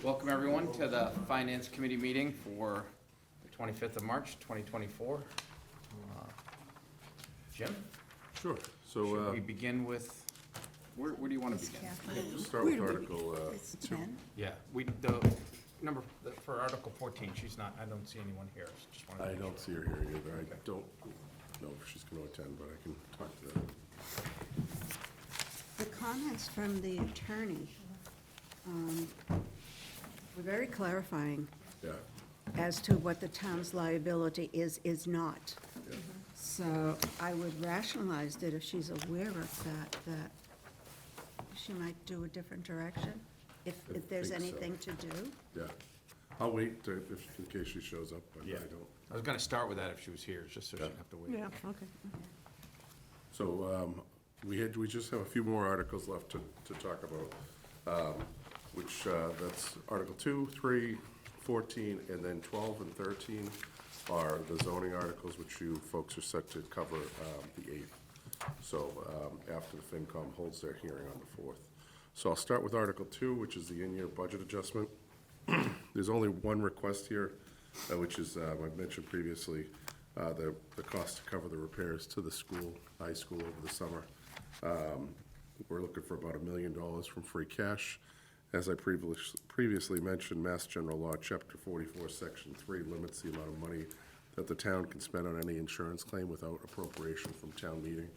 Welcome, everyone, to the Finance Committee meeting for the 25th of March, 2024. Jim, Sure, should we so, begin with, where do you want to begin? start with Article, It's 10. Yeah, for Article 14, she's not, I don't see anyone here. So just wanted to I make don't sure. see her here either, I don't know if she's gonna attend, but I can talk to her. The comments from the attorney were very clarifying Yeah, as to what the town's liability is not. yeah, So I would rationalize that if she's aware of that she might do a different direction, if I there's think so. anything to do. yeah. I'll wait in case she shows up, but I Yeah. don't. I was going to start with that if she was here, just so she didn't have to wait. Okay. So, we just have a few more articles left to talk about, which, that's Article 2, 3, 14, and then 12 and 13 are the zoning articles, which you folks are set to cover, the 8th. So, after the FinCom holds their hearing on the 4th. So I'll start with Article 2, which is the in-year budget adjustment. There's only one request here, which is, I've mentioned previously, the cost to cover the repairs to the school, high school over the summer. We're looking for about $1 million from free cash. As I previously mentioned, Mass General Law, Chapter 44, Section 3 limits the amount of money that the town can spend on any insurance claim without appropriation from town meeting.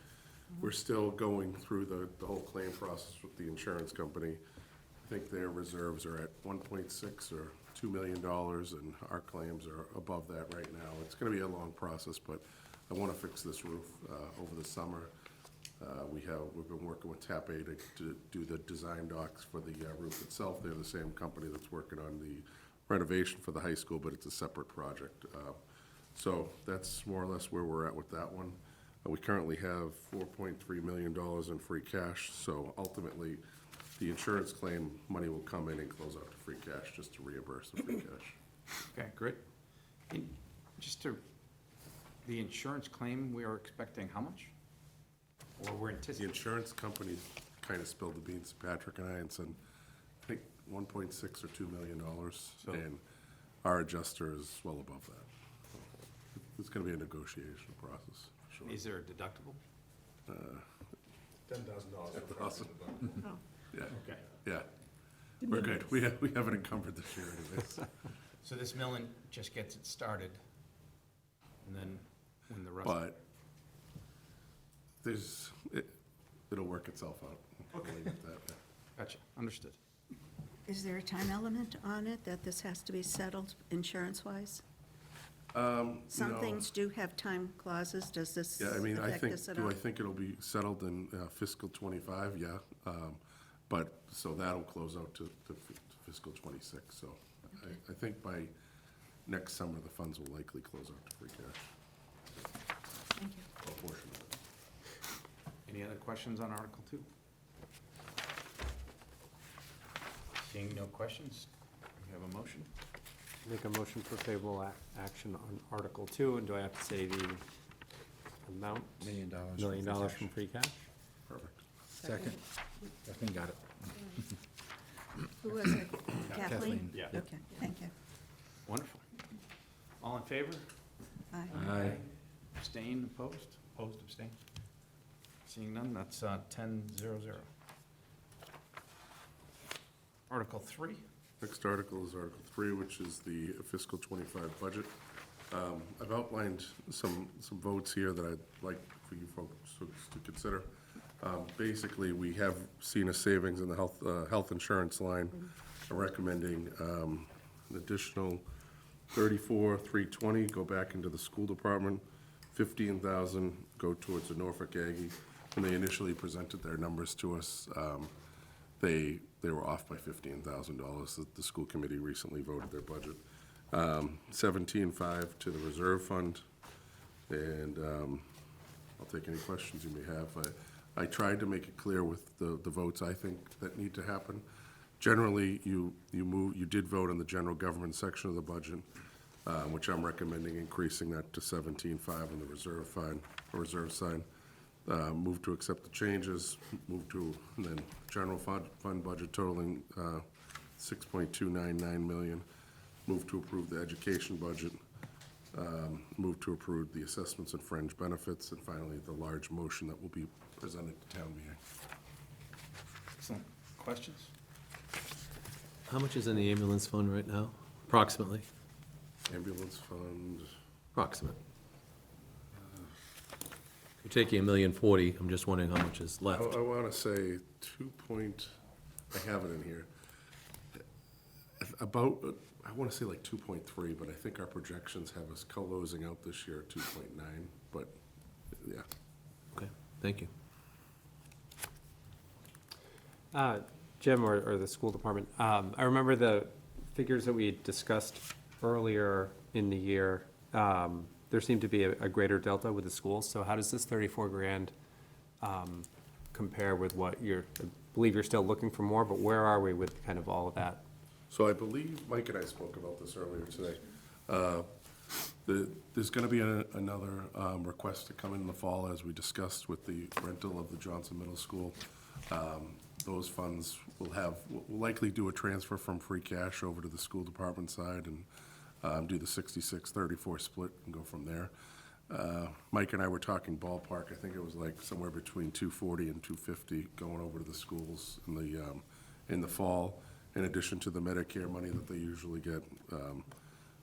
We're still going through the whole claim process with the insurance company. I think their reserves are at 1.6 or $2 million, and our claims are above that right now. It's gonna be a long process, but I wanna fix this roof over the summer. We've been working with TAP A to do the design docs for the roof itself. They're the same company that's working on the renovation for the high school, but it's a separate project. So that's more or less where we're at with that one. We currently have $4.3 million in free cash, so ultimately, the insurance claim money will come in and close out to free cash, just to reimburse the free cash. Okay, great. And the insurance claim, we are expecting how much? Or we're The anticipating? insurance company kind of spilled the beans to Patrick and I and said, I think 1.6 or $2 million, So- and our adjuster is well above that. It's gonna be a negotiation process, for sure. Is there a deductible? $10,000. Awesome. Yeah, Okay. yeah. We're good. We haven't encumbered this year anyways. So this milling just gets it started, and then when the rest. But it'll work itself out. We'll Okay. leave it at that, yeah. Gotcha, understood. Is there a time element on it that this has to be settled insurance-wise? Some No. things do have time clauses. Does this Yeah, I mean, affect this at all? I think it'll be settled in fiscal '25? Yeah. But, so that'll close out to fiscal '26. So I think by next summer, the funds will likely close out to free cash, Thank you. a portion of it. Any other questions on Article 2? Seeing no questions, we have a motion? Make a motion for favorable action on Article 2, and do I have to say the amount? $1 million. $1 million from free cash? Perfect. Second. Kathleen got it. Who was it? Kathleen? Kathleen. Yeah. Okay, thank you. Wonderful. All in favor? Aye. Aye. Abstain, opposed? Opposed, abstain? Seeing none, that's 10-0-0. Article 3? Next article is Article 3, which is the fiscal '25 budget. I've outlined some votes here that I'd like for you folks to consider. Basically, we have seen a savings in the health insurance line. I'm recommending an additional $34,320 go back into the school department, $15,000 go towards the Norfolk Aggie. When they initially presented their numbers to us, they were off by $15,000. The school committee recently voted their budget. 17.5 to the reserve fund, and I'll take any questions you may have. I tried to make it clear with the votes I think that need to happen. Generally, you did vote on the general government section of the budget, which I'm recommending increasing that to 17.5 on the reserve side. Move to accept the changes, and then general fund budget totaling $6.299 million. Move to approve the education budget. Move to approve the assessments and fringe benefits, and finally, the large motion that will be presented to town meeting. Excellent. Questions? How much is in the ambulance fund right now, approximately? Ambulance fund, Approximate. You're taking $1,040,000, I'm just wondering how much is left. I want to say I have it in here. About, I want to say like 2.3, but I think our projections have us closing out this year at 2.9, but, yeah. Okay, thank you. Jim, or the school department, I remember the figures that we discussed earlier in the year. There seemed to be a greater delta with the schools, so how does this 34 grand compare with what I believe you're still looking for more, but where are we with kind of all of that? So I believe Mike and I spoke about this earlier today. There's going to be another request to come in the fall, as we discussed with the rental of the Johnson Middle School. Those funds will likely do a transfer from free cash over to the school department side and do the 66-34 split and go from there. Mike and I were talking ballpark. I think it was like somewhere between 240 and 250 going over to the schools in the fall, in addition to the Medicare money that they usually get.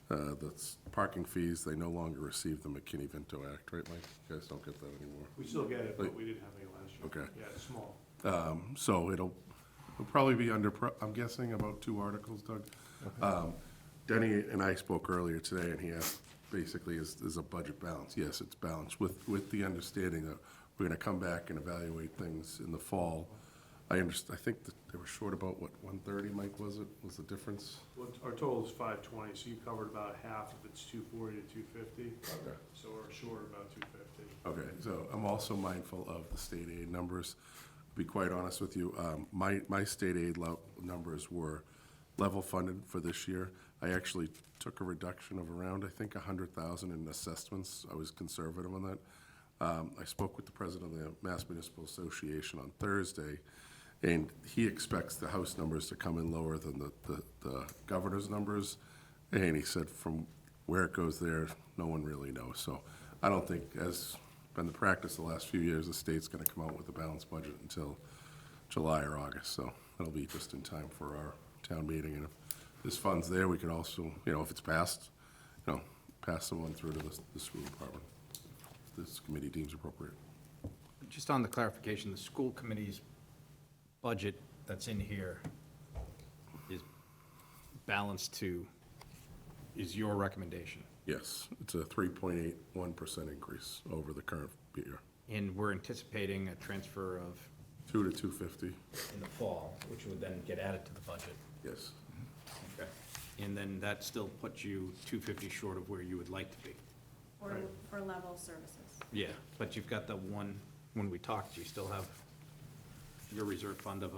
That's parking fees, they no longer receive the McKinney-Vento Act, right, Mike? You guys don't get that anymore. We still get it, but we didn't have any last year. Okay. Yeah, it's small. So it'll probably be under, I'm guessing, about 2 articles, Doug. Denny and I spoke earlier today, and he asked, basically, is a budget balance? Yes, it's balanced, with the understanding that we're gonna come back and evaluate things in the fall. I think that they were short about, what, 130, Mike, was the difference? Well, our total is 520, so you covered about half if it's 240 to 250. Okay. So we're short about 250. Okay, so I'm also mindful of the state aid numbers. To be quite honest with you, my state aid numbers were level funded for this year. I actually took a reduction of around, I think, 100,000 in assessments. I was conservative on that. I spoke with the president of the Mass Municipal Association on Thursday, and he expects the House numbers to come in lower than the governor's numbers. And he said from where it goes there, no one really knows. So I don't think, as been the practice the last few years, the state's gonna come out with a balanced budget until July or August. So that'll be just in time for our town meeting. And if there's funds there, we could also, if it's passed, pass someone through to the school department. This committee deems appropriate. Just on the clarification, the school committee's budget that's in here is balanced to, is your recommendation? Yes, it's a 3.81% increase over the current year. And we're anticipating a transfer of 2 to 250, in the fall, which would then get added to the budget. yes. Okay. And then that still puts you 250 short of where you would like to be. For level services. Yeah, but you've got the one, when we talked, you still have your reserve fund of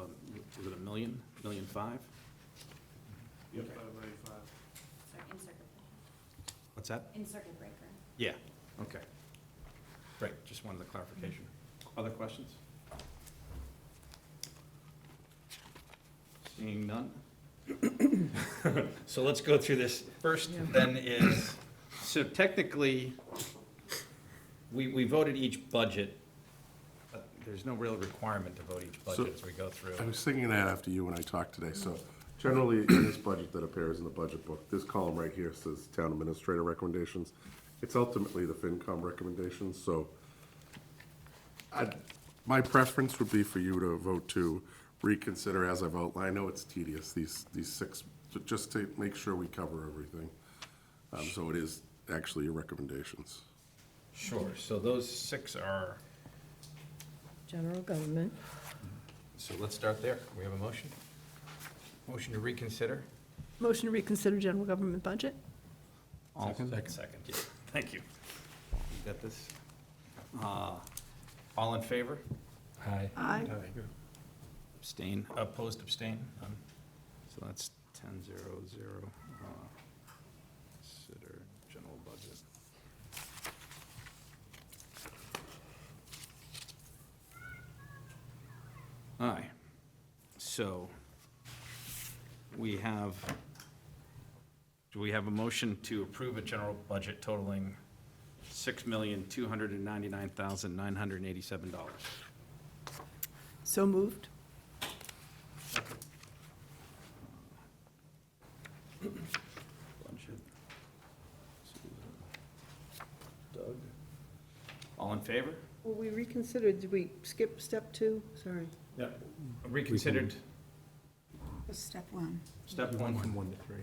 is it $1 million, $1.5 million? Yep, Okay. 595. In circuit breaker. What's that? In circuit breaker. Yeah, okay. Great, just wanted the clarification. Other questions? Seeing none? So let's go through this. First then is, so technically, we voted each budget, but there's no real requirement to vote each budget as we go through. I was thinking that after you when I talked today. So generally, in this budget that appears in the budget book, this column right here says town administrator recommendations. It's ultimately the FinCom recommendations, so my preference would be for you to vote to reconsider as I've outlined. I know it's tedious, these 6, just to make sure we cover everything. So it is actually your recommendations. Sure, so those 6 are, General government. so let's start there. We have a motion? Motion to reconsider? Motion to reconsider general government budget. Second, yeah. Thank you. You got this? All in favor? Aye. Aye. Abstain, opposed, abstain? None. So that's 10-0-0. Consider general budget. Aye. So we have, do we have a motion to approve a general budget totaling $6,299,987? So moved. Doug? All in favor? Well, we reconsidered, did we skip step 2? Sorry. Yep. Reconsidered Step one. step One one. from 1 to 3.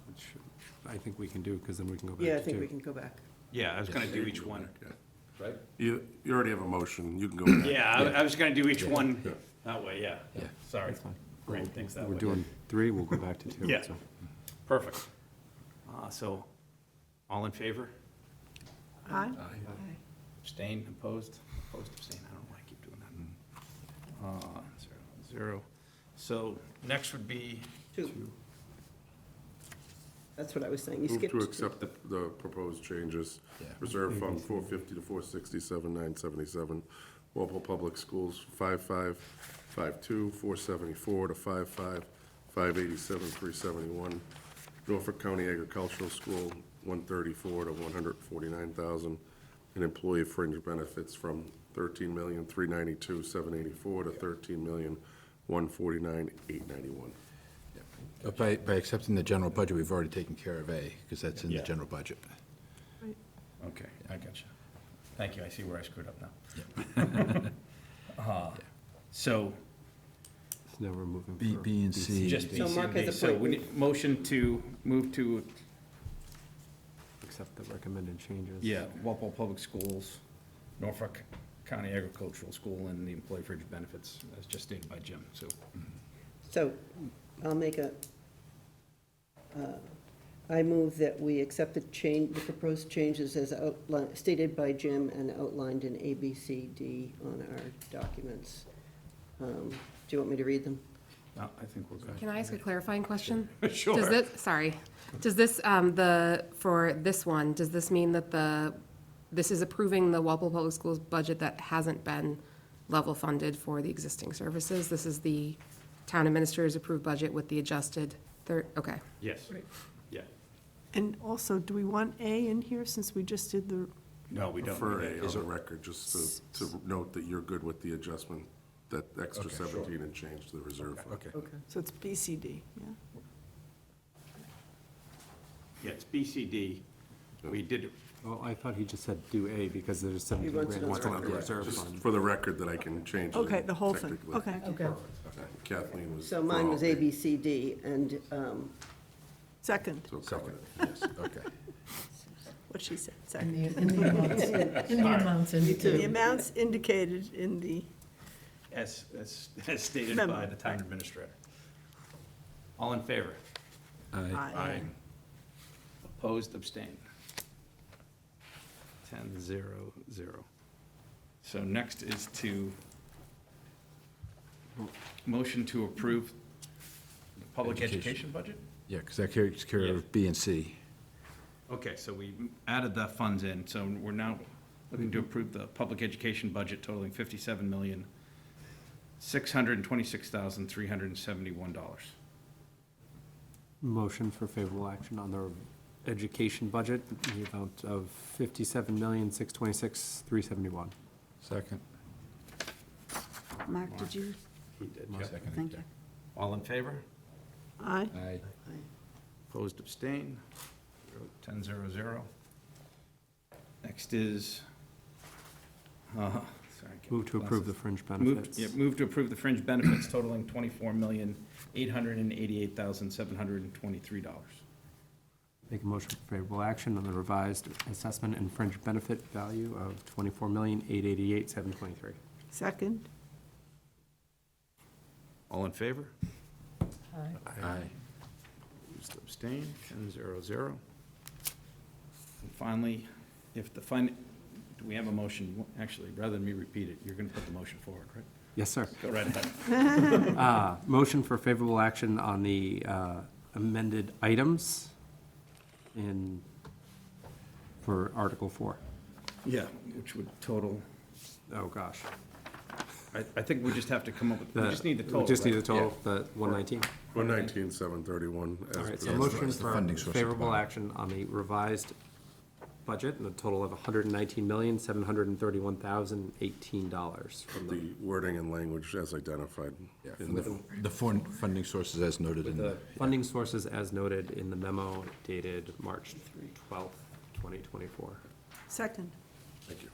Which I think we can do, because then we can go back to 2. Yeah, I think we can go back. Yeah, I was gonna do each one, right? You already have a motion, you can go back. Yeah, I was gonna do each one Yeah. that way, yeah. Sorry. That's fine. Great, thanks that We're way. doing 3, we'll go back to 2. Yeah. so. Perfect. So, all in favor? Aye. Abstain, opposed? Opposed, abstain, I don't know why I keep doing that. 0, 0. So, next would be, 2. That's what I was saying. You Move skipped. to accept the proposed changes. Reserve Fund 450 to 467, 977. Walpole Public Schools 5552, 474 to 55, 587, 371. Norfolk County Agricultural School 134 to 149,000. And employee fringe benefits from 13,392,784 to 13,149,891. But by accepting the general budget, we've already taken care of A, because that's in the Yeah. general budget. okay, I got you. Thank you, I see where I screwed up now. So, So now we're moving B, for B, and C. just B, So C, Mark and D. has So we appointment. need motion to move to, Accept the recommended changes. yeah, Walpole Public Schools, Norfolk County Agricultural School, and the employee fringe benefits, as just stated by Jim, so. So I'll make I move that we accept the proposed changes as stated by Jim and outlined in A, B, C, D on our documents. Do you want me to read them? No, I think we're good. Can I ask a clarifying question? Sure. Does this, sorry, does this, for this one, does this mean that this is approving the Walpole Public Schools budget that hasn't been level funded for the existing services? This is the town administrator's approved budget with the adjusted okay. Yes, yeah. And also, do we want A in here since we just did the, No, we don't. For need A it. on the record, just to note that you're good with the adjustment, that extra 17 and change to the reserve fund. Okay. okay, so it's B, C, D, yeah? Yeah, it's BCD. We did, Well, I thought he just said do A, because there's 17 wants grand it on left the in the record. reserve Just fund. for the record that I can change it. Okay, the whole thing, technically. okay. Okay. Kathleen was. So for mine all was A, B, C, D, and, Second, So covered it. Yes, okay. what she said, second. In the amounts The amounts indicated in the, as stated Memo. by the town administrator. All in favor? Aye. Opposed, abstained. 10-0-0. So next is to motion to approve the public education budget? Yeah, because that takes care Yeah. of B and C. Okay, so we added the funds in, so we're now looking to approve the public education budget totaling $57,626,371. Motion for favorable action on the education budget, in the amount of $57,626,371. Second. Mark, did you, He did, Second. thank you. All in favor? Aye. Aye. Opposed, abstain. 10-0-0. Next is, sorry. I can't Move to read approve the glasses. fringe Move, benefits. yeah, move to approve the fringe benefits totaling $24,888,723. Make a motion for favorable action on the revised assessment and fringe benefit value of $24,888,723. Second? All in favor? Aye. Opposed, abstain, 10-0-0. And finally, if the do we have a motion? Actually, rather than me repeat it, you're going to put the motion forward, right? Yes, sir. Go right ahead. Motion for favorable action on the amended items for Article 4. Yeah, which would total, Oh, gosh. I think we just have to come up with, we The- just need the total. We just need the right? total, the 119. 119, 731. All as right, so per- motion that's the for funding source at the favorable bottom. action on the revised budget, and a total of $119,731,018 from The wording and language as identified. Yeah, in from the- the funding sources as noted in the the, funding sources as noted in the memo dated March 12th, 2024. Second. Thank you.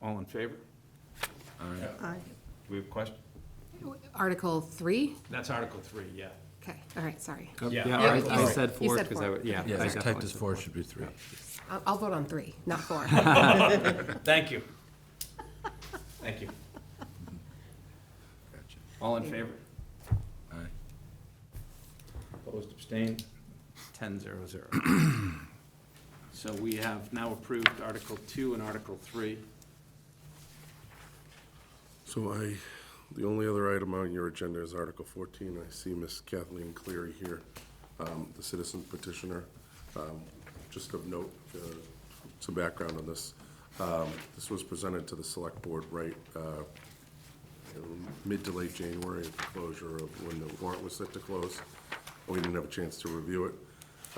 All in favor? Aye. Do we have a question? Article 3? That's Article 3, yeah. Okay, all right, sorry. Yeah. Yeah, Article I three. said You four, said because I four. would, yeah. yeah, I it's typed definitely as said 4, it should be 3. I'll vote on 3, not 4. Thank you. Thank you. Gotcha. All in favor? Aye. Opposed, abstained, 10-0-0. So we have now approved Article 2 and Article 3. So the only other item on your agenda is Article 14. I see Miss Kathleen Cleary here, the citizen petitioner. Just of note, some background on this. This was presented to the select board mid to late January at the closure of when the warrant was set to close. We didn't have a chance to review it.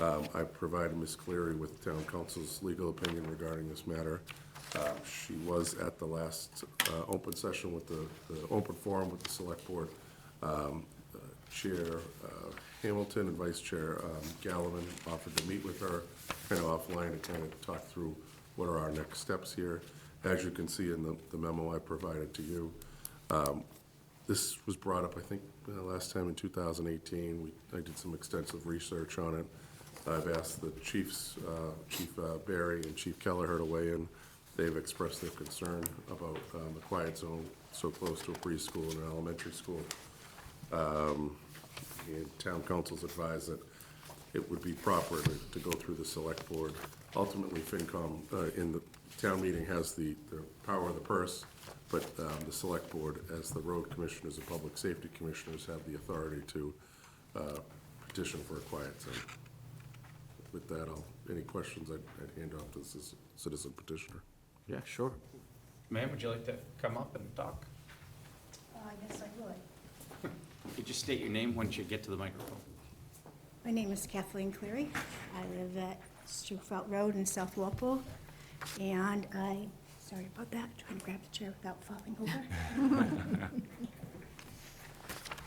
I provided Ms. Cleary with town council's legal opinion regarding this matter. She was at the last open session with the open forum with the select board. Chair Hamilton and Vice Chair Gallivan offered to meet with her kind of offline to kind of talk through what are our next steps here. As you can see in the memo I provided to you, this was brought up, I think, last time in 2018. I did some extensive research on it. I've asked the chiefs, Chief Barry and Chief Kelleher to weigh in. They've expressed their concern about the quiet zone so close to a preschool and an elementary school. And town council's advised that it would be proper to go through the select board. Ultimately, FinCom in the town meeting has the power of the purse, but the select board, as the road commissioners and public safety commissioners, have the authority to petition for a quiet zone. With that, any questions, I'd hand off to the citizen petitioner. Yeah, sure. Ma'am, would you like to come up and talk? Yes, I would. Could you state your name once you get to the microphone? My name is Kathleen Cleary. I live at Stewart Road in South Walpole, and sorry about that, trying to grab the chair without falling over.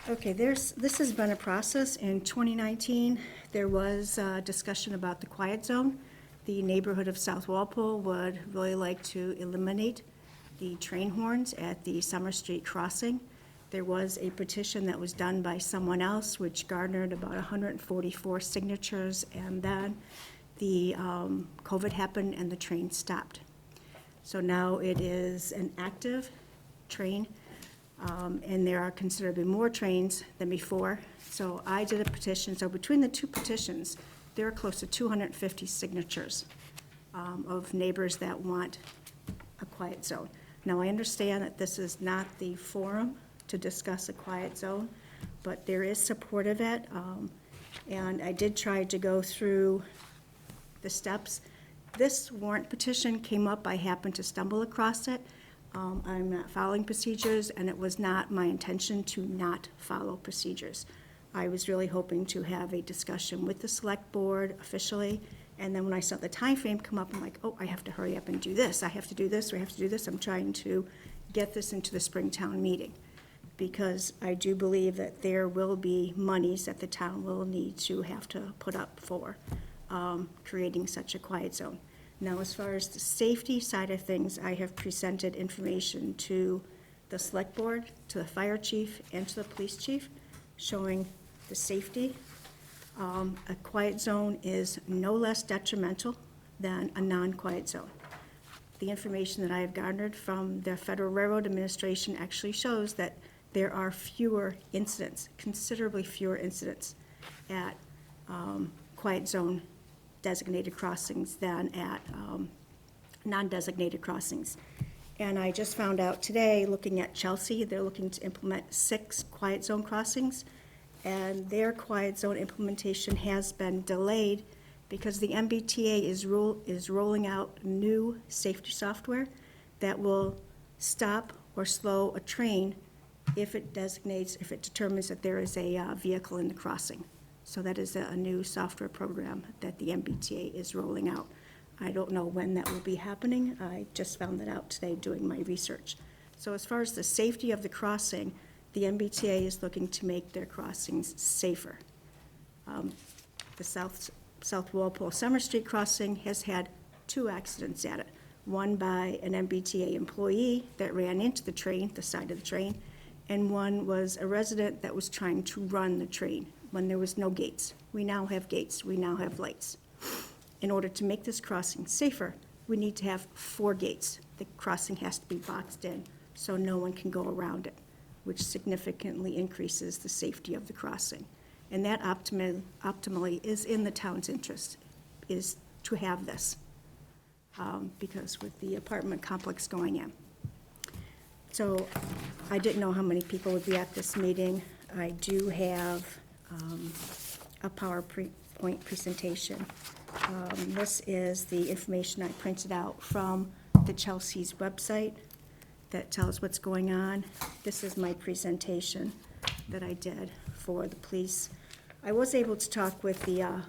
Okay, this has been a process. In 2019, there was discussion about the quiet zone. The neighborhood of South Walpole would really like to eliminate the train horns at the Summer Street crossing. There was a petition that was done by someone else, which garnered about 144 signatures, and then the COVID happened and the train stopped. So now it is an active train, and there are considerably more trains than before. So I did a petition. So between the two petitions, there are close to 250 signatures of neighbors that want a quiet zone. Now, I understand that this is not the forum to discuss a quiet zone, but there is support of it. And I did try to go through the steps. This warrant petition came up, I happened to stumble across it. I'm not following procedures, and it was not my intention to not follow procedures. I was really hoping to have a discussion with the select board officially, and then when I saw the time frame come up, I'm like, oh, I have to hurry up and do this. I have to do this, or I have to do this. I'm trying to get this into the Springtown meeting, because I do believe that there will be monies that the town will need to have to put up for creating such a quiet zone. Now, as far as the safety side of things, I have presented information to the select board, to the fire chief, and to the police chief, showing the safety. A quiet zone is no less detrimental than a non-quiet zone. The information that I have garnered from the Federal Railroad Administration actually shows that there are fewer incidents, considerably fewer incidents at quiet zone designated crossings than at non-designated crossings. And I just found out today, looking at Chelsea, they're looking to implement 6 quiet zone crossings, and their quiet zone implementation has been delayed because the MBTA is rolling out new safety software that will stop or slow a train if it determines that there is a vehicle in the crossing. So that is a new software program that the MBTA is rolling out. I don't know when that will be happening. I just found that out today doing my research. So as far as the safety of the crossing, the MBTA is looking to make their crossings safer. The South Walpole Summer Street crossing has had 2 accidents at it. One by an MBTA employee that ran into the train, the side of the train, and one was a resident that was trying to run the train when there was no gates. We now have gates, we now have lights. In order to make this crossing safer, we need to have 4 gates. The crossing has to be boxed in so no one can go around it, which significantly increases the safety of the crossing. And that optimally is in the town's interest, is to have this, because with the apartment complex going in. So I didn't know how many people would be at this meeting. I do have a PowerPoint presentation. This is the information I printed out from the Chelsea's website that tells what's going on. This is my presentation that I did for the police. I was able to talk with the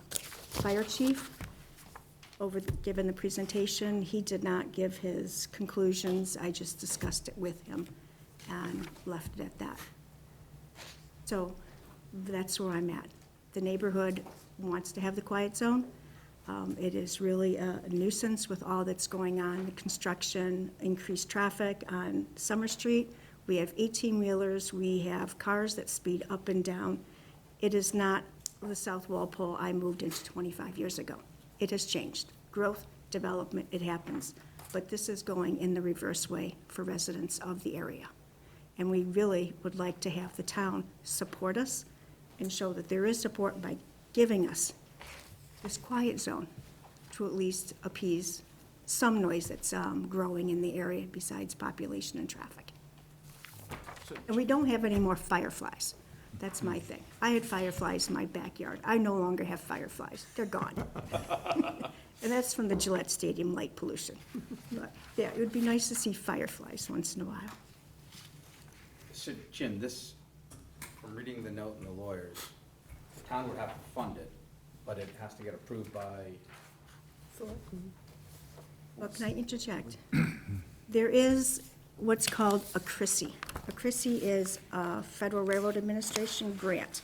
fire chief given the presentation. He did not give his conclusions. I just discussed it with him and left it at that. So that's where I'm at. The neighborhood wants to have the quiet zone. It is really a nuisance with all that's going on, the construction, increased traffic on Summer Street. We have 18-wheelers, we have cars that speed up and down. It is not the South Walpole I moved into 25 years ago. It has changed. Growth, development, it happens. But this is going in the reverse way for residents of the area. And we really would like to have the town support us and show that there is support by giving us this quiet zone to at least appease some noise that's growing in the area besides population and traffic. And we don't have any more fireflies. That's my thing. I had fireflies in my backyard. I no longer have fireflies. They're gone. And that's from the Gillette Stadium light pollution. But yeah, it would be nice to see fireflies once in a while. So Jim, this, from reading the note and the lawyers, the town would have to fund it, but it has to get approved by, Well, can I interject? There is what's called a CRISI. A CRISI is a Federal Railroad Administration grant.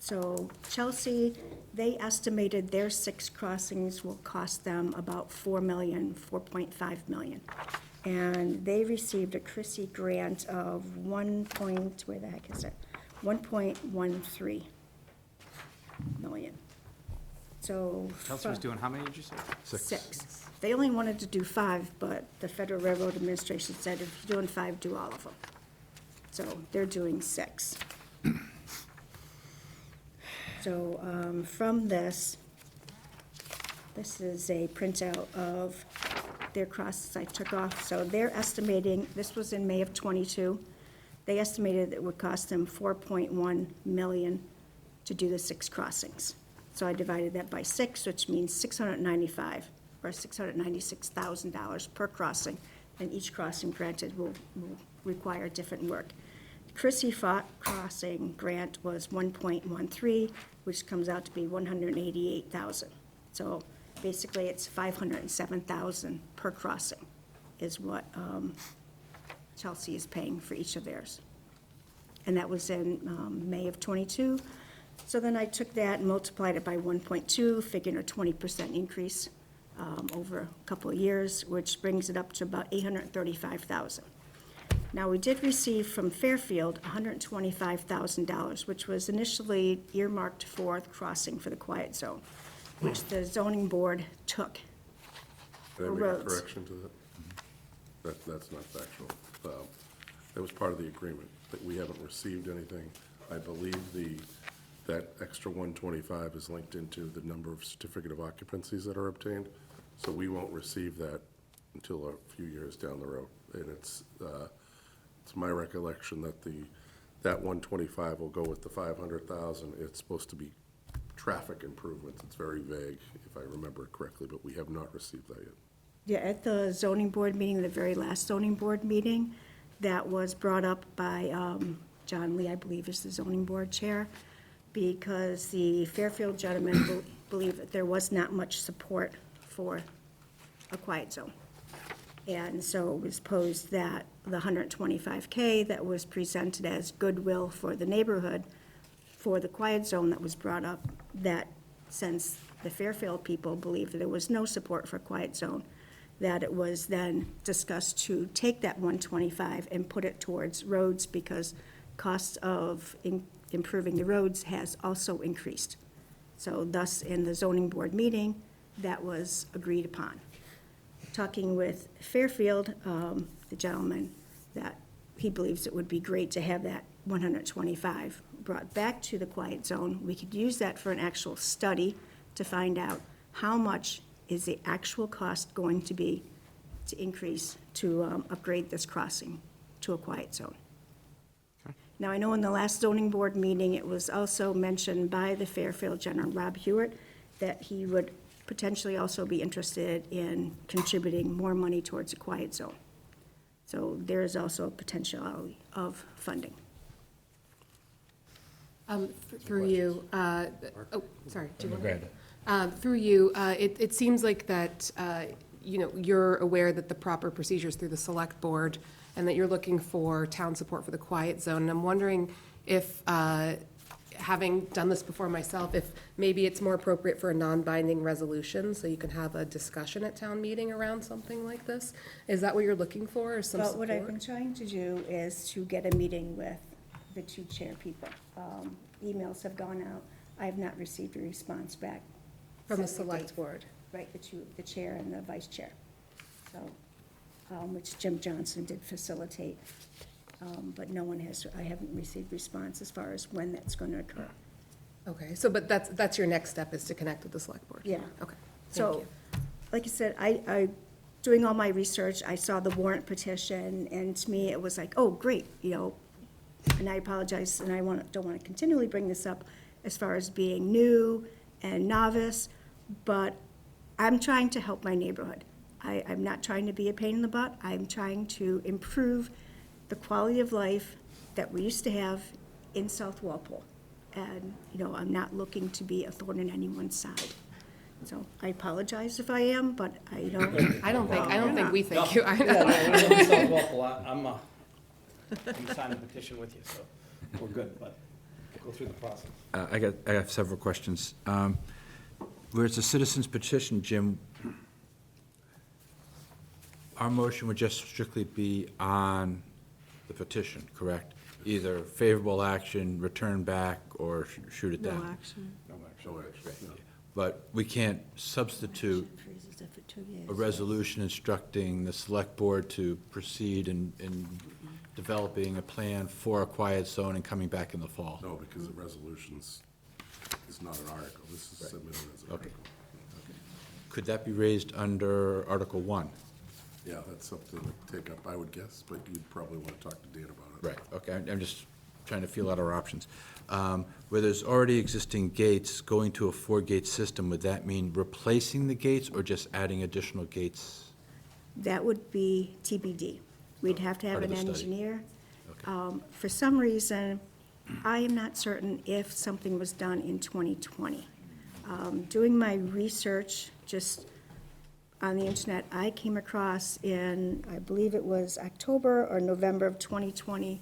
So Chelsea, they estimated their 6 crossings will cost them about $4 million, $4.5 million. And they received a CRISI grant of where the heck is it? 1.13 million. So. Chelsea was doing how many, did you say? 6. They only wanted to do 5, but the Federal Railroad Administration said, if you're doing 5, do all of them. So they're doing 6. So from this is a printout of their crosses I took off. So they're estimating, this was in May of '22, they estimated it would cost them $4.1 million to do the 6 crossings. So I divided that by 6, which means $695 or $696,000 per crossing, and each crossing granted will require different work. Chrissy crossing grant was 1.13, which comes out to be $188,000. So basically, it's $507,000 per crossing is what Chelsea is paying for each of theirs. And that was in May of '22. So then I took that and multiplied it by 1.2, figuring a 20% increase over a couple of years, which brings it up to about $835,000. Now, we did receive from Fairfield $125,000, which was initially earmarked for the crossing for the quiet zone, which the zoning board took Can I for make a roads. correction to that? That's not factual. That was part of the agreement, that we haven't received anything. I believe that extra 125 is linked into the number of certificate of occupancies that are obtained, so we won't receive that until a few years down the road. And it's my recollection that that 125 will go with the 500,000. It's supposed to be traffic improvements. It's very vague, if I remember it correctly, but we have not received that yet. Yeah, at the zoning board meeting, the very last zoning board meeting, that was brought up by John Lee, I believe is the zoning board chair, because the Fairfield gentleman believed that there was not much support for a quiet zone. And so it was posed that the 125K that was presented as goodwill for the neighborhood, for the quiet zone that was brought up, that since the Fairfield people believed that there was no support for a quiet zone, that it was then discussed to take that 125 and put it towards roads, because cost of improving the roads has also increased. So thus, in the zoning board meeting, that was agreed upon. Talking with Fairfield, the gentleman, that he believes it would be great to have that 125 brought back to the quiet zone. We could use that for an actual study to find out how much is the actual cost going to be to increase to upgrade this crossing to a quiet zone. Now, I know in the last zoning board meeting, it was also mentioned by the Fairfield gentleman, Rob Hewitt, that he would potentially also be interested in contributing more money towards a quiet zone. So there is also a potential of funding. Through you, oh, sorry. do you want- Go ahead. Through you, it seems like that, you're aware that the proper procedures through the select board, and that you're looking for town support for the quiet zone. And I'm wondering if, having done this before myself, if maybe it's more appropriate for a non-binding resolution, so you can have a discussion at town meeting around something like this? Is that what you're looking for, or some But support? what I've been trying to do is to get a meeting with the two chair people. Emails have gone out. I have not received a response back. From the Setting a select date. board? Right, the chair and the vice chair. So, which Jim Johnson did facilitate. But no one has, I haven't received response as far as when that's going to occur. Okay, so, but that's your next step, is to connect with the select board? Yeah. Okay, thank So, you. like I said, doing all my research, I saw the warrant petition, and to me, it was like, oh, great, and I apologize, and I don't want to continually bring this up as far as being new and novice, but I'm trying to help my neighborhood. I'm not trying to be a pain in the butt. I'm trying to improve the quality of life that we used to have in South Walpole. And, I'm not looking to be a thorn in anyone's side. So I apologize if I am, but I don't. I don't think we think you, I Yeah, know. no, when it comes to South Walpole, I'm signing the petition with you, so we're good, but go through the process. I have several questions. Where it's a citizen's petition, Jim, our motion would just strictly be on the petition, correct? Either favorable action, return back, or shoot it down. action. No action. But we can't substitute Freezes it for 2 years. a resolution instructing the select board to proceed in developing a plan for a quiet zone and coming back in the fall. No, because the resolutions is not an article. This is submitted as an Okay. article. Could that be raised under Article 1? Yeah, that's something to take up, I would guess, but you'd probably want to talk to Dan about it. Right, okay, I'm just trying to feel out our options. Where there's already existing gates, going to a 4-gate system, would that mean replacing the gates or just adding additional gates? That would be TBD. We'd have to have Part of an the study. engineer. Okay. For some reason, I am not certain if something was done in 2020. Doing my research just on the internet, I came across in, I believe it was October or November of 2020,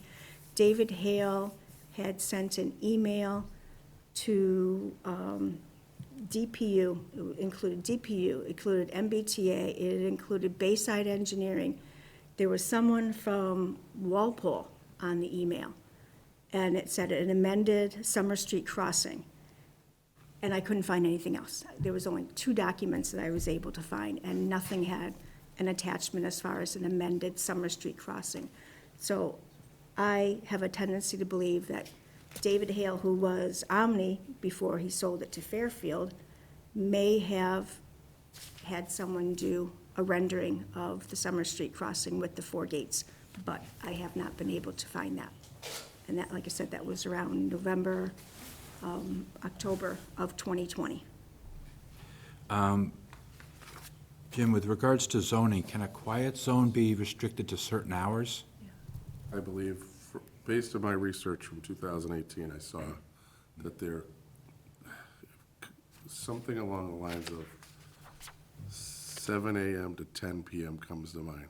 David Hale had sent an email to DPU, it included DPU, included MBTA, it included Bayside Engineering. There was someone from Walpole on the email, and it said an amended Summer Street crossing. And I couldn't find anything else. There was only 2 documents that I was able to find, and nothing had an attachment as far as an amended Summer Street crossing. So I have a tendency to believe that David Hale, who was Omni before he sold it to Fairfield, may have had someone do a rendering of the Summer Street crossing with the 4 gates, but I have not been able to find that. And that, like I said, that was around November, October of 2020. Jim, with regards to zoning, can a quiet zone be restricted to certain hours? I believe, based on my research from 2018, I saw that there, something along the lines of 7 AM to 10 PM comes to mind.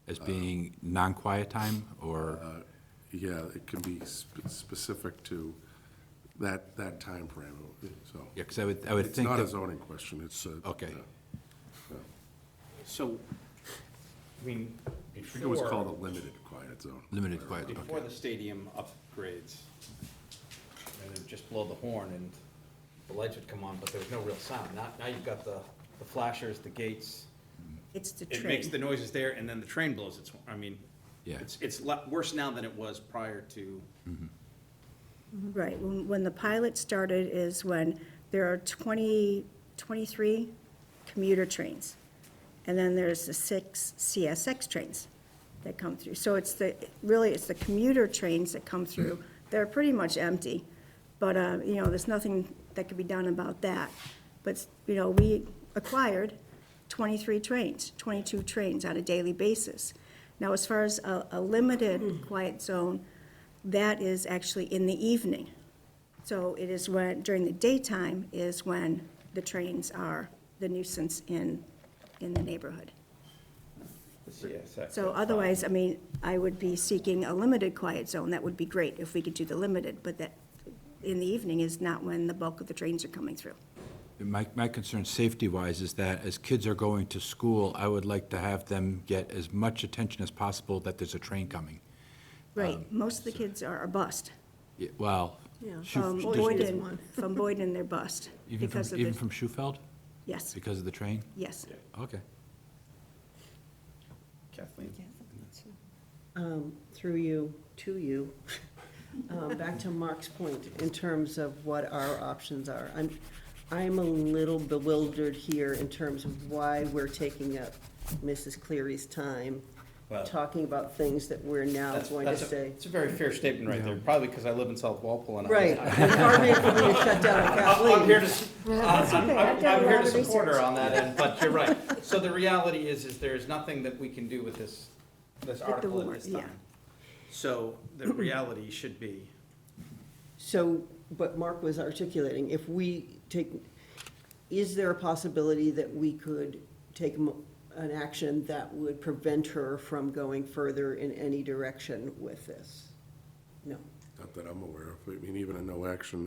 As being non-quiet time, or, Yeah, it can be specific to that time frame. So yeah, because I would it's think not a that, zoning question, it's a. okay. So, I mean, I think it was before, called a limited quiet zone. Limited quiet, before okay. the stadium upgrades, they would just blow the horn and the lights would come on, but there was no real sound. Now you've got the flashers, the gates. It's the It makes train. the noises there, and then the train blows its horn. I mean, Yeah. it's worse now than it was prior to. Right, when the pilot started is when there are 23 commuter trains. And then there's the 6 CSX trains that come through. So it's it's the commuter trains that come through. They're pretty much empty, but, there's nothing that could be done about that. But, we acquired 23 trains, 22 trains on a daily basis. Now, as far as a limited quiet zone, that is actually in the evening. So it is during the daytime is when the trains are the nuisance in the neighborhood. So otherwise, I would be seeking a limited quiet zone. That would be great if we could do the limited, but that in the evening is not when the bulk of the trains are coming through. My concern, safety-wise, is that as kids are going to school, I would like to have them get as much attention as possible that there's a train coming. Right, most of the kids are bused. Yeah, well, Yeah. From Boyden, they're bused. even because from, of even the- from Schufeld, Yes, because of the train? yes. Okay. Kathleen? Through you, to you, back to Mark's point, in terms of what our options are. I'm a little bewildered here in terms of why we're taking up Mrs. Cleary's time, Well, talking about things that we're now going to say. It's a very fair statement right there, probably because I live in South Walpole and I. Right, it's hard for me to shut down I'm Kathleen. here to, That's okay. I've done I'm a here lot to of support her research. on that end, but you're right. So the reality is there's nothing that we can do with this article at warrant, this yeah. time. So the reality should be, So, but Mark was articulating, if we take, is there a possibility that we could take an action that would prevent her from going further in any direction with this? No. Not that I'm aware of. I mean, even a no action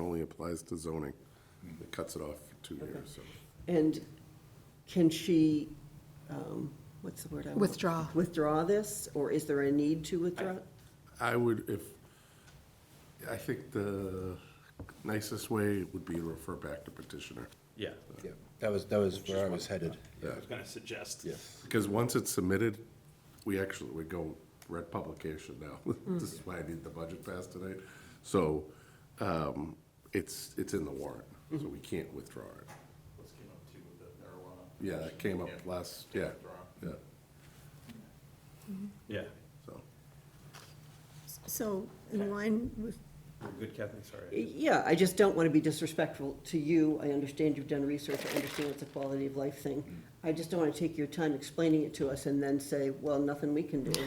only applies to zoning. It cuts it off for 2 years, so. And can she, what's the word I want? Withdraw. Withdraw this, or is there a need to withdraw? I think the nicest way would be to refer back to petitioner. yeah, Yeah, that was where I was headed. I was gonna suggest. Yes. Because once it's submitted, we go, we're at publication now. This is why I need the budget passed tonight. So, it's in the warrant, so we can't withdraw it. Let's came up too with the marijuana. Yeah, that came up last, yeah, Yeah, so. So in line with, you're good, Kathleen, sorry. Yeah, I just don't want to be disrespectful to you. I understand you've done research, I understand it's a quality of life thing. I just don't want to take your time explaining it to us and then say, well, nothing we can do.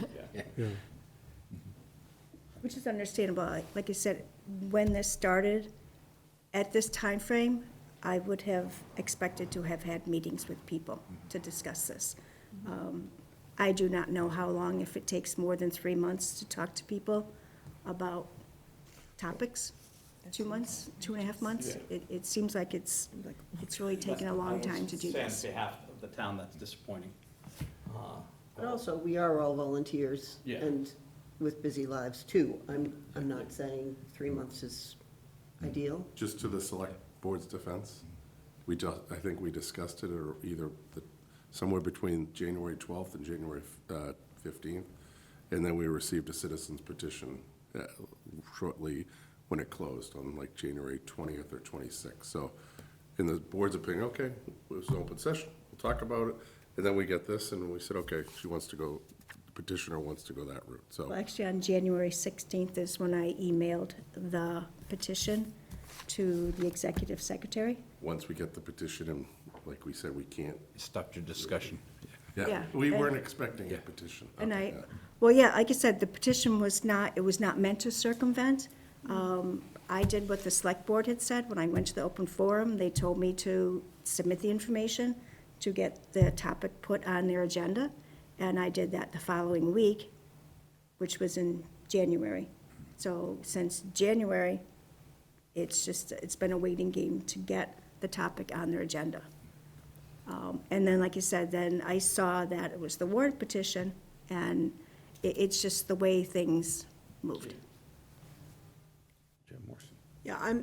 Which is understandable. Like I said, when this started, at this time frame, I would have expected to have had meetings with people to discuss this. I do not know how long, if it takes more than 3 months to talk to people about topics. 2 months, 2.5 months? It seems like it's really taken a long time to do this. Say on behalf of the town, that's disappointing. But also, we are all volunteers. Yeah. And with busy lives too. I'm not saying 3 months is ideal. Just to the select board's defense, I think we discussed it, or either somewhere between January 12th and January 15th, and then we received a citizen's petition shortly when it closed on like January 20th or 26th. So in the board's opinion, okay, it was an open session, we'll talk about it, and then we get this, and we said, okay, the petitioner wants to go that route, so. Well, actually, on January 16th is when I emailed the petition to the executive secretary. Once we get the petition in like we said, we can't. Stopped your discussion. Yeah. We weren't expecting a petition. And Okay, I, yeah. well, yeah, like I said, the petition was not, it was not meant to circumvent. I did what the select board had said when I went to the open forum. They told me to submit the information to get the topic put on their agenda. And I did that the following week, which was in January. So since January, it's been a waiting game to get the topic on their agenda. And then, like you said, then I saw that it was the warrant petition, and it's just the way things moved. Jim Morrison. Yeah,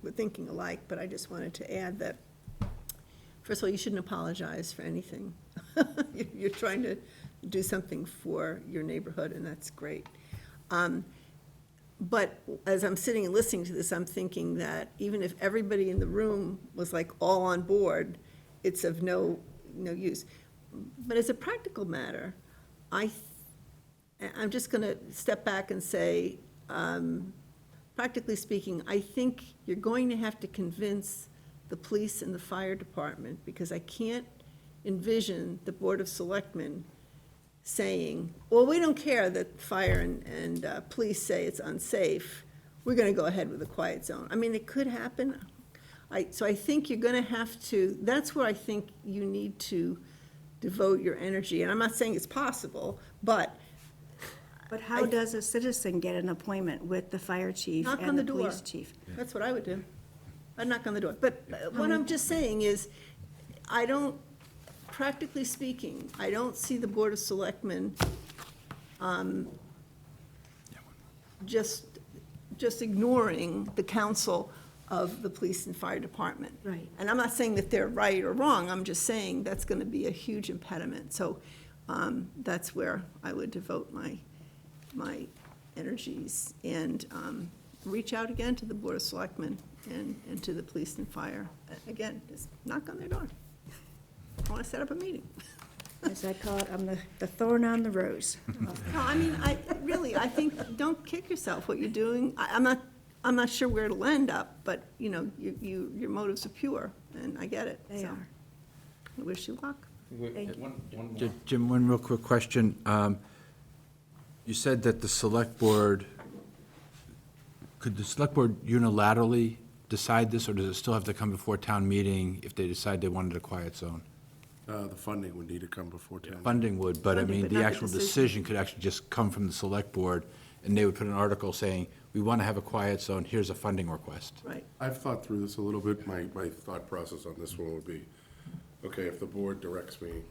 we're thinking alike, but I just wanted to add that, first of all, you shouldn't apologize for anything. You're trying to do something for your neighborhood, and that's great. But as I'm sitting and listening to this, I'm thinking that even if everybody in the room was like all on board, it's of no use. But as a practical matter, I'm just going to step back and say, practically speaking, I think you're going to have to convince the police and the fire department, because I can't envision the Board of Selectmen saying, well, we don't care that fire and police say it's unsafe, we're going to go ahead with a quiet zone. I mean, it could happen. So I think you're going to have to, that's where I think you need to devote your energy. And I'm not saying it's possible, but But how does a citizen get an appointment with the fire chief knock on and the the door. police chief? That's what I would do. I'd knock on the door. But what I'm just saying is, I don't, practically speaking, I don't see the Board of Selectmen just ignoring the counsel of the police and fire department. Right. And I'm not saying that they're right or wrong, I'm just saying that's going to be a huge impediment. So that's where I would devote my energies, and reach out again to the Board of Selectmen and to the police and fire. Again, just knock on their door. I want to set up a meeting. As I call it, I'm the thorn on the rose. No, I mean, I think, don't kick yourself. What you're doing, I'm not sure where it'll end up, but, your motives are pure, and I get it. They So, are. I wish you luck. Thank you. One more. Jim, one real quick question. You said that the select board, could the select board unilaterally decide this, or does it still have to come before town meeting if they decide they wanted a quiet zone? The funding would need to come before town. Funding would, but I Funding, mean, but the not the actual decision. decision could actually just come from the select board, and they would put an article saying, we want to have a quiet zone, here's a funding request. Right. I've thought through this a little bit. My thought process on this one would be, okay, if the board directs me,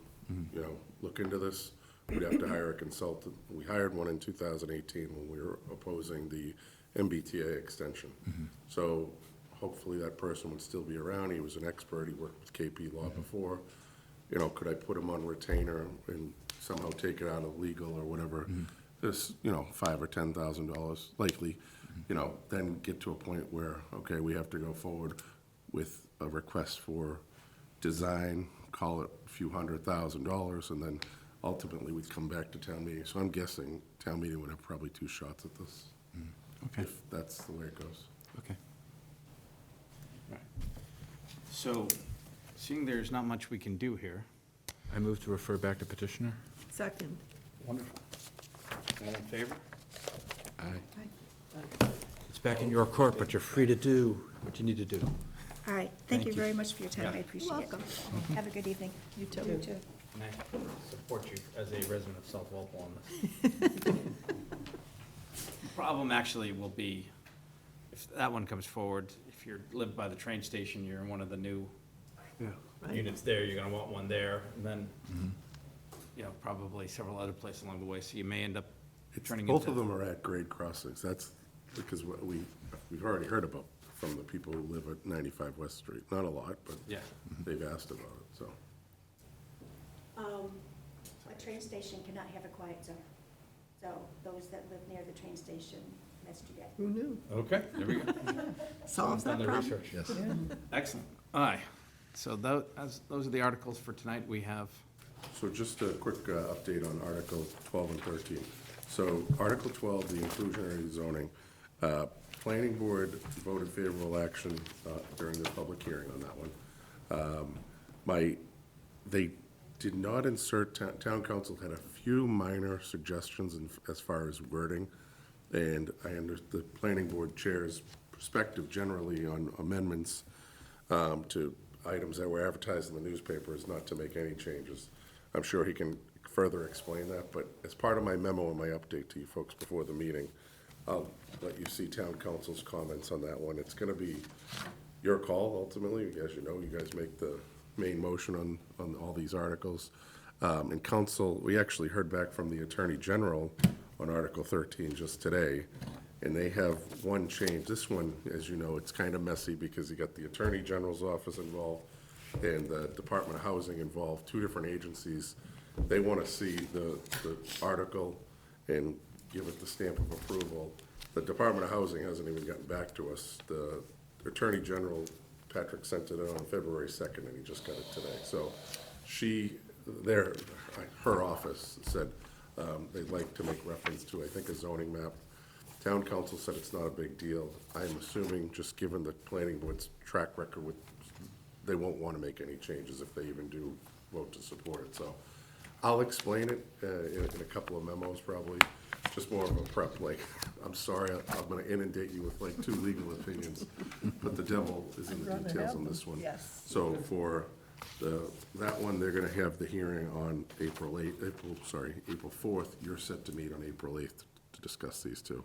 look into this, we'd have to hire a consultant. We hired one in 2018 when we were opposing the MBTA extension. So hopefully that person would still be around. He was an expert. He worked with KP Law before. Could I put him on retainer and somehow take it out of legal or whatever? This, $5,000 or $10,000 likely, then get to a point where, okay, we have to go forward with a request for design, call it a few $100,000, and then ultimately we'd come back to town meeting. So I'm guessing town meeting would have probably 2 shots at this, Okay, if that's the way it goes. okay. So, seeing there's not much we can do here. I move to refer back to petitioner. Second. Wonderful. All in favor? Aye. It's back in your court, but you're free to do what you need to do. All right, thank Thank you you. very much for your time, I Yeah. appreciate it. Welcome. Have a good evening. You too. You too. And I support you as a resident of South Walpole on this. The problem actually will be, if that one comes forward, if you live by the train station, you're in one of the new units there, you're gonna want one there, and then, probably several other places along the way, so you may end up turning into. Both of them are at grade crossings. That's because what we've already heard about from the people who live at 95 West Street. Not a lot, but Yeah. they've asked about it, so. A train station cannot have a quiet zone. So those that live near the train station, that's too bad. Who knew? Okay, there we go. Solves that Done the problem. research. Yes. Excellent. Aye. So those are the articles for tonight. We have, So just a quick update on Article 12 and 13. So Article 12, the inclusionary zoning, Planning Board voted favorable action during the public hearing on that one. They did not insert, town council had a few minor suggestions as far as wording, and the planning board chair's perspective generally on amendments to items that were advertised in the newspaper is not to make any changes. I'm sure he can further explain that, but as part of my memo and my update to you folks before the meeting, I'll let you see town council's comments on that one. It's gonna be your call ultimately. As you know, you guys make the main motion on all these articles. And council, we actually heard back from the Attorney General on Article 13 just today, and they have one change. This one, as you know, it's kind of messy because you got the Attorney General's office involved and the Department of Housing involved, two different agencies. They want to see the article and give it the stamp of approval. The Department of Housing hasn't even gotten back to us. The Attorney General, Patrick, sent it on February 2nd, and he just got it today. So her office said they'd like to make reference to, I think, a zoning map. Town council said it's not a big deal. I'm assuming, just given the planning board's track record, they won't want to make any changes if they even do vote to support it. So I'll explain it in a couple of memos, probably. Just more of a prep, like, I'm sorry, I'm going to inundate you with like 2 legal opinions, but the devil is in the details on this one. Yes. So for that one, they're going to have the hearing on April 4th. You're set to meet on April 8th to discuss these two,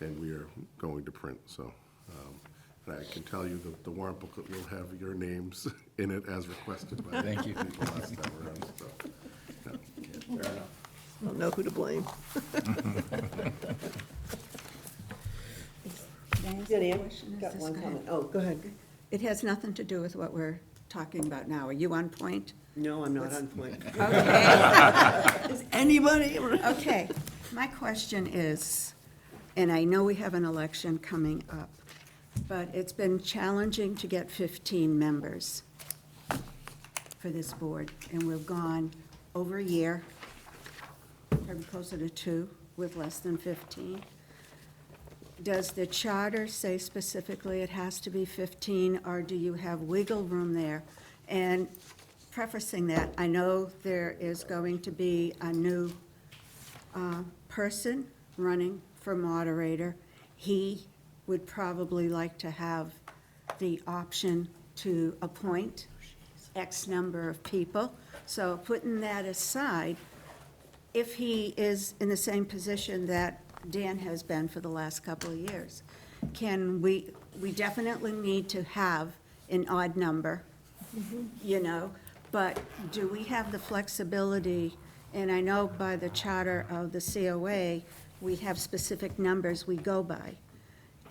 and we are going to print, so. And I can tell you that the warrant booklet will have your names in it as requested by the people last time around, so. Yeah, fair enough. I don't know who to blame. Nancy, Good, Ann? question is Got this one guy- comment. Oh, go ahead. It has nothing to do with what we're talking about now. Are you on point? No, I'm not on point. Okay. Is anybody? Okay, my question is, and I know we have an election coming up, but it's been challenging to get 15 members for this board, and we've gone over a year, probably closer to 2, with less than 15. Does the charter say specifically it has to be 15, or do you have wiggle room there? And prefacing that, I know there is going to be a new person running for moderator. He would probably like to have the option to appoint X number of people. So putting that aside, if he is in the same position that Dan has been for the last couple of years, we definitely need to have an odd number, you know, but do we have the flexibility? And I know by the charter of the COA, we have specific numbers we go by.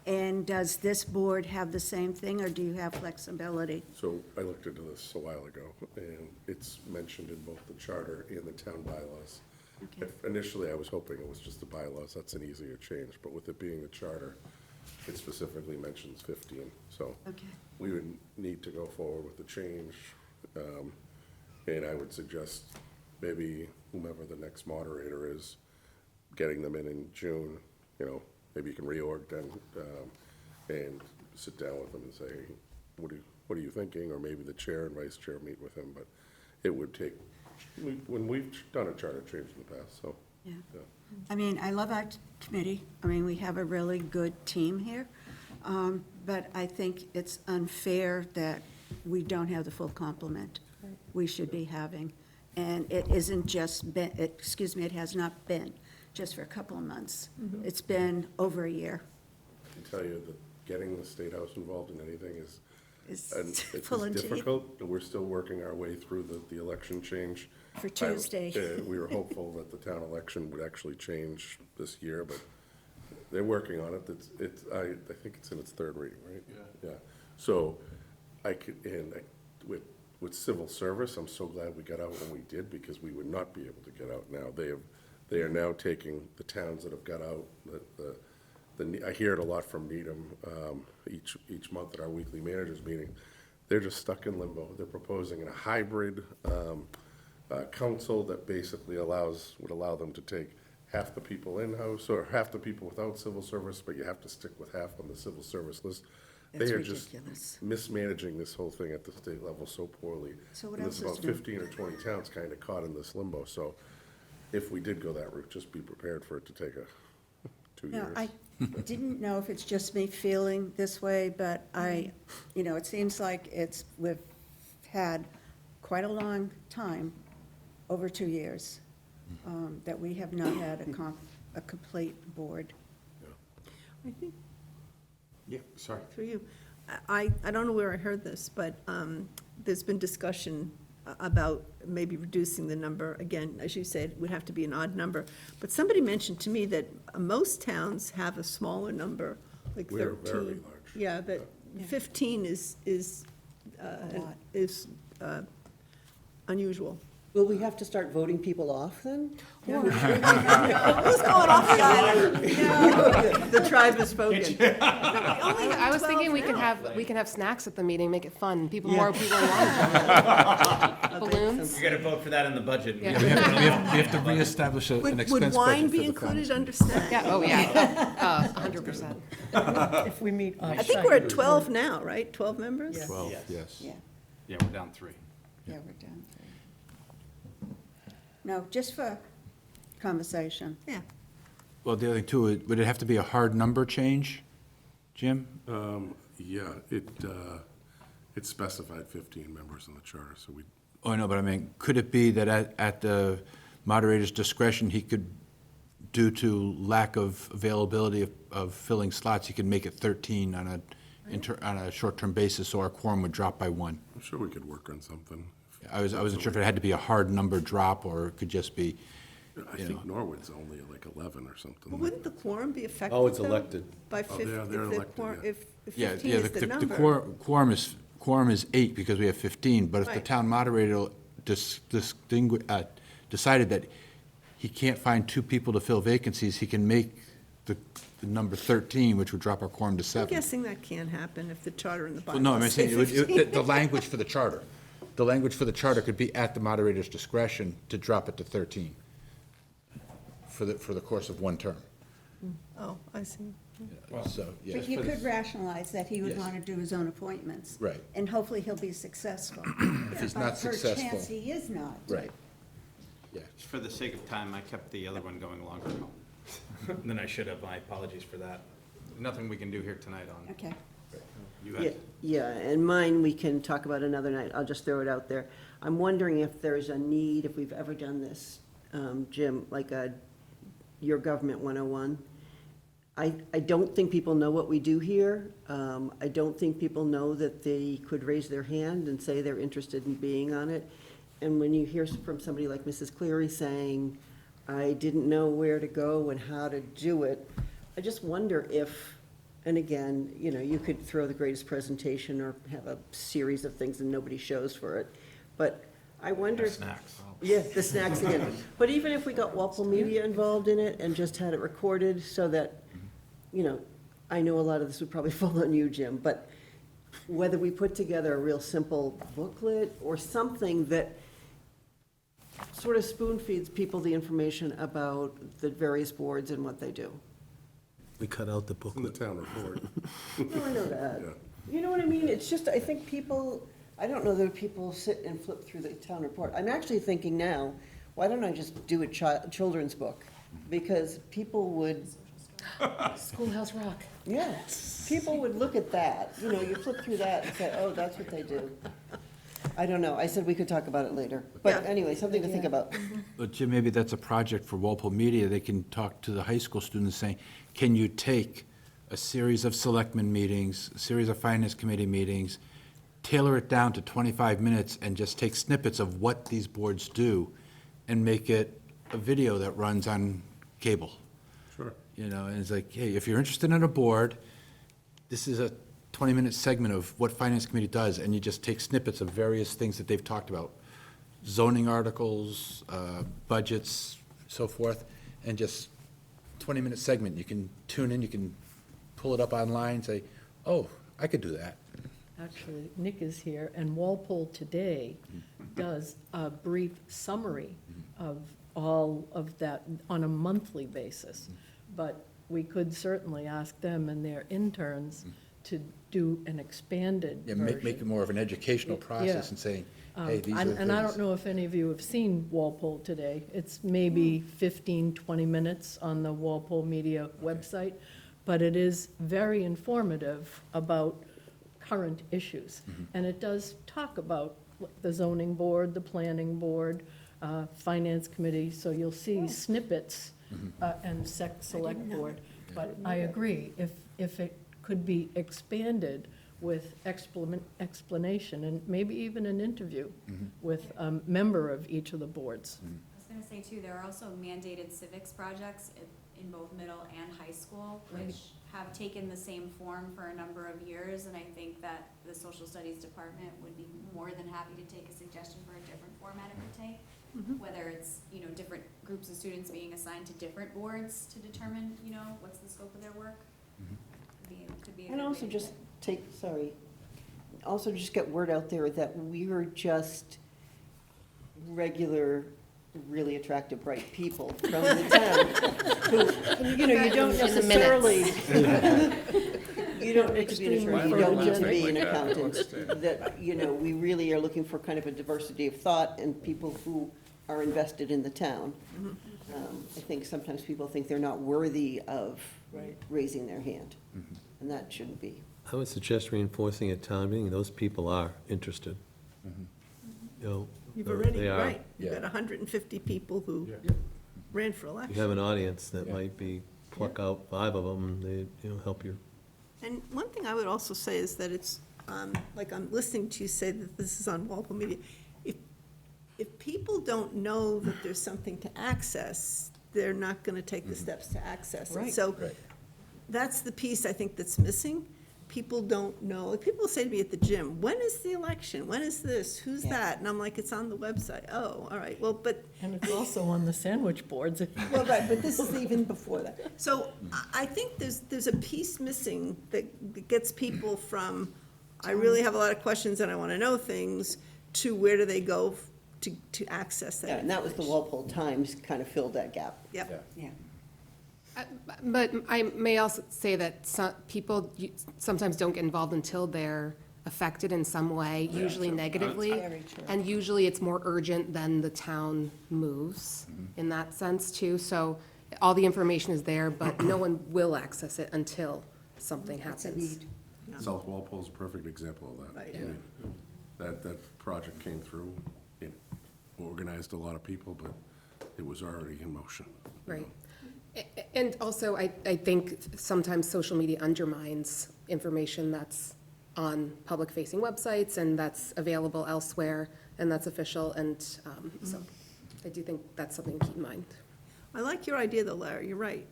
And does this board have the same thing, or do you have flexibility? So I looked into this a while ago, and it's mentioned in both the charter and the town bylaws. Okay. Initially, I was hoping it was just the bylaws, that's an easier change, but with it being the charter, it specifically mentions 15, so Okay. we would need to go forward with the change, and I would suggest maybe whomever the next moderator is, getting them in June, you know, maybe you can reorg then, and sit down with them and say, what are you thinking? Or maybe the chair and vice chair meet with him, but it would take, when we've done a charter change in the past, so. Yeah. Yeah. I mean, I love our committee. I mean, we have a really good team here. But I think it's unfair that we don't have the full complement we should be having. And it isn't just been, it has not been just for a couple of months. It's been over a year. I can tell you that getting the State House involved in anything is, and It's it's pulling teeth. difficult, and we're still working our way through the election change. For Tuesday. We were hopeful that the town election would actually change this year, but they're working on it. I think it's in its 3rd reading, right? Yeah. So with civil service, I'm so glad we got out when we did, because we would not be able to get out now. They are now taking the towns that have got out, I hear it a lot from Needham, each month at our weekly managers meeting. They're just stuck in limbo. They're proposing a hybrid council that basically would allow them to take half the people in-house or half the people without civil service, but you have to stick with half on the civil service list. It's They are just ridiculous. mismanaging this whole thing at the state level so poorly. So what And else there's is about new? 15 or 20 towns kind of caught in this limbo, so if we did go that route, just be prepared for it to take 2 No, years. I didn't know if it's just me feeling this way, but it seems like we've had quite a long time, over 2 years, that we have not had a complete board. I think, Yeah, sorry. through you, I don't know where I heard this, but there's been discussion about maybe reducing the number. Again, as you said, it would have to be an odd number. But somebody mentioned to me that most towns have a smaller number, like 13. We're very large. Yeah, that 15 is unusual. Will we have to start voting people off then? Who's going off the island? The tribe has spoken. I was thinking we can have snacks at the meeting, make it fun, more people want balloons. You gotta vote for that in the budget. Yeah. We have to reestablish an Would expense wine budget be for the included town. under snacks? Yeah, oh, yeah, 100%. If we meet I think we're at 12 now, right? 12 members? Yeah. 12, Yes. yes. Yeah, Yeah, we're down 3. yeah, we're down 3. No, just for conversation. Yeah. Well, the other thing too, would it have to be a hard number change, Jim? Yeah, it specified 15 members in the charter, so we, Oh, I know, but I mean, could it be that at the moderator's discretion, he could, due to lack of availability of filling slots, he could make it 13 on a short-term basis, so our quorum would drop by 1? I'm sure we could work on something. I wasn't sure if it had to be a hard number drop, or it could just be, I think Norwood's only like 11 or something. Well, like wouldn't the that. quorum be affected? Oh, it's though, elected. By Oh, 50, they're if the elected, quorum, yeah. if yeah, 15 yeah, is the number? quorum is 8 because we have 15, but if the Right. town moderator decided that he can't find 2 people to fill vacancies, he can make the number 13, which would drop our quorum to I'm 7. guessing that can happen if the charter and the Well, no, I'm bylaws say saying, 15. the language for the charter, the language for the charter could be at the moderator's discretion to drop it to 13 for the course of 1 term. Oh, I see. So, yeah. But you could rationalize that he would Yes. want to do his own appointments. Right. And hopefully he'll be successful. If he's not successful. But perchance he is not. Right. Yeah. For the sake of time, I kept the other one going longer than I should have. My apologies for that. Nothing we can do here tonight on. Okay. You Yeah, had, yeah, and mine we can talk about another night. I'll just throw it out there. I'm wondering if there's a need, if we've ever done this, Jim, like your government 101. I don't think people know what we do here. I don't think people know that they could raise their hand and say they're interested in being on it. And when you hear from somebody like Mrs. Cleary saying, I didn't know where to go and how to do it, I just wonder if, and again, you could throw the greatest presentation or have a series of things and nobody shows for it. But I wonder. snacks. Yeah, the snacks again. But even if we got Walpole Media involved in it and just had it recorded so that, I know a lot of this would probably fall on you, Jim, but whether we put together a real simple booklet or something that sort of spoon feeds people the information about the various boards and what they do. We cut out the In the booklet. town report. No, I know that. Yeah. You know what I mean? It's just, I think people, I don't know that people sit and flip through the town report. I'm actually thinking now, why don't I just do a children's book? Because people would, Schoolhouse Rock. yeah, people would look at that. You flip through that and say, oh, that's what they do. I don't know. I said we could talk about it later. But Yeah. anyway, something to think about. But Jim, maybe that's a project for Walpole Media. They can talk to the high school students saying, can you take a series of selectmen meetings, a series of finance committee meetings, tailor it down to 25 minutes and just take snippets of what these boards do and make it a video that runs on cable? Sure. And it's like, hey, if you're interested in a board, this is a 20-minute segment of what finance committee does, and you just take snippets of various things that they've talked about, zoning articles, budgets, so forth, and just 20-minute segment. You can tune in, you can pull it up online, say, oh, I could do that. Actually, Nick is here, and Walpole Today does a brief summary of all of that on a monthly basis. But we could certainly ask them and their interns to do an expanded Yeah, version. make it more of an educational process Yeah. and saying, hey, these are the And I don't things. know if any of you have seen Walpole Today. It's maybe 15, 20 minutes on the Walpole Media website, but it is very informative about current issues. And it does talk about the zoning board, the planning board, finance committee, so you'll see snippets, and select board. But I agree, if it could be expanded with explanation, and maybe even an interview with a member of each of the boards. I was gonna say too, there are also mandated civics projects in both middle and high school, which have taken the same form for a number of years, and I think that the social studies department would be more than happy to take a suggestion for a different format it would take. Whether it's, different groups of students being assigned to different boards to determine, what's the scope of their work. Could be a good And way also to just do it. also just get word out there that we're just regular, really attractive, bright people from the town who, you don't In the necessarily, you don't need to be an Extremely attorney, you don't need to photogenic. be an Like that, I accountant. understand. That, we really are looking for kind of a diversity of thought and people who are invested in the town. I think sometimes people think they're not worthy of raising their hand, and that shouldn't be. I would suggest reinforcing at town meeting, those people are interested. You've already, they are. right, you've Yeah. got 150 people who ran for You election. have an audience that might be, pluck out 5 of them, and they, help you. And one thing I would also say is that it's, like I'm listening to you say that this is on Walpole Media. If people don't know that there's something to access, they're not gonna take the steps to access it. Right. So Right. that's the piece I think that's missing. People don't know, like, people say to me at the gym, when is the election? When is this? Who's Yeah. that? And I'm like, it's on the website. Oh, all right, well, but And it's also on the sandwich boards. well, right, but this is even before that. So I think there's a piece missing that gets people from, I really have a lot of questions and I want to know things, to where do they go to access that Yeah, and that was the information. Walpole Times kind of filled that gap. Yep. Yeah. But I may also say that some people sometimes don't get involved until they're affected in some way, usually negatively. Very true. And usually it's more urgent than the town moves in that sense too. So all the information is there, but no one will access it until something It's a happens. need. South Walpole's a perfect example of that. Right. I mean, That project came through, it organized a lot of people, but it was already in motion. Right. And also, I think sometimes social media undermines information that's on public-facing websites and that's available elsewhere and that's official, and so I do think that's something to keep in mind. I like your idea though, Larry, you're right.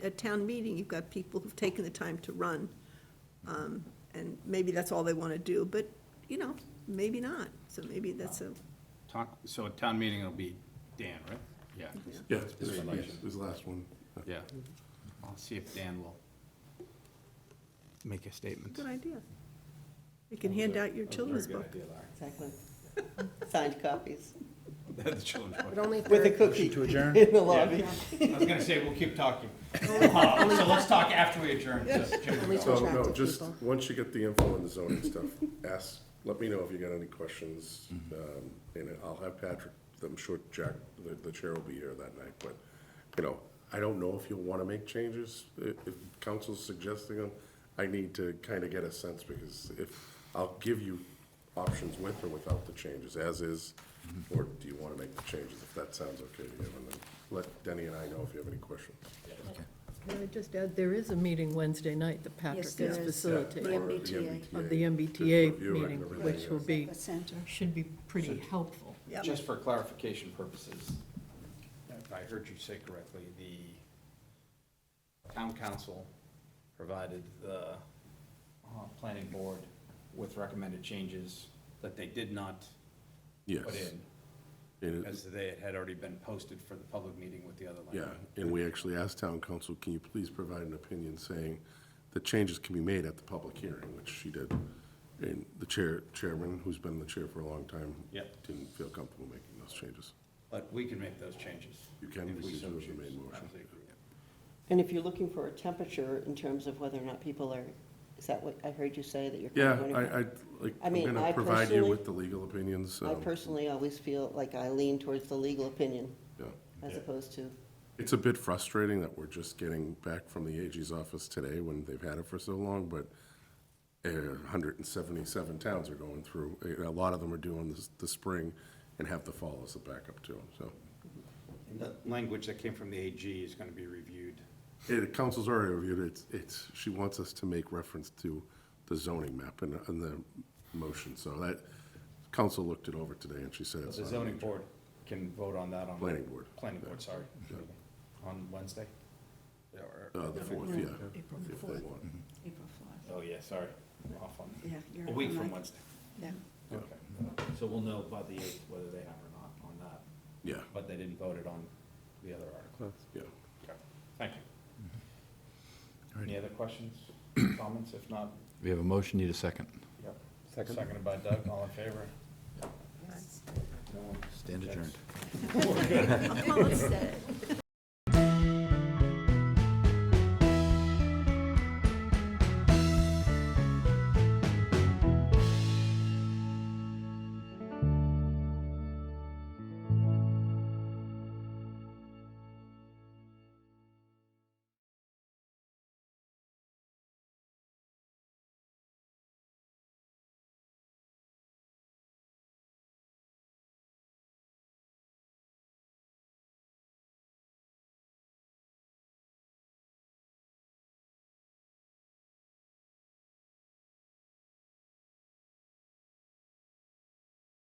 At town meeting, you've got people who've taken the time to run, and maybe that's all they want to do, but, maybe not. So maybe that's So at town meeting, it'll be Dan, right? Yeah. Yeah, this last one. Yeah. I'll see if Dan will make a statement. good idea. You can hand out your children's book. Exactly. Signed copies The children's book. But only if with a they're, cookie To adjourn? in the lobby. I was gonna say, we'll keep talking. So let's talk after we adjourn. only to So, no, attractive just, people. once you get the info on the zoning stuff, let me know if you got any questions, and I'll have Patrick, I'm sure Jack, the chair will be here that night, but, I don't know if you'll wanna make changes, if council's suggesting them, I need to kinda get a sense, because I'll give you options with or without the changes, as is, or do you wanna make the changes, if that sounds okay to you, and then let Denny and I know if you have any questions. Can I just add, there is a meeting Wednesday night that Patrick there is is. facilitating. The MBTA. Of the to MBTA review it and meeting, everything, which will be, The center. should be pretty helpful. Yep. Just for clarification purposes, if I heard you say correctly, the town council provided the planning board with recommended changes that they did not Yes. put in, And as they had already been posted for the public meeting with the other yeah, language. and we actually asked town council, can you please provide an opinion saying that changes can be made at the public hearing, which she did. And the chairman, who's been the chair for a long time. Yep. Didn't feel comfortable making those changes. But we can make those changes. You can, if we because so it was the choose. main motion. Absolutely. And if you're looking for a temperature in terms of whether or not people are Is that what I heard you say, that you're? Yeah, kind of going to- like, I I'm mean, gonna I provide you personally- with the legal opinions. I personally always feel like I lean towards the legal opinion Yeah. as opposed to, It's a bit frustrating that we're just getting back from the AG's office today when they've had it for so long, but 177 towns are going through. A lot of them are doing the spring and have the fall as a backup too, so. And the language that came from the AG is going to be reviewed. Council's already reviewed it. She wants us to make reference to the zoning map in the motion, so that, council looked it over today and she said it's The not zoning major. board can vote on that on. Planning board. Planning board, sorry. Yeah. On Wednesday? Yeah, or- The 4th, yeah. April if they 4th. want. April 4th. Oh, yeah, sorry. I'm off on, Yeah, you're a week on from my- Wednesday. Yeah. Okay. So we'll know by the 8th whether they have or not on that, Yeah, but they didn't vote it on the other article. yeah. Okay, thank you. Alrighty. Any other questions, comments? If not, We have a motion, need a second. yep. Second. Seconded by Doug, all in favor? No one? Stand adjourned. I'll call it steady.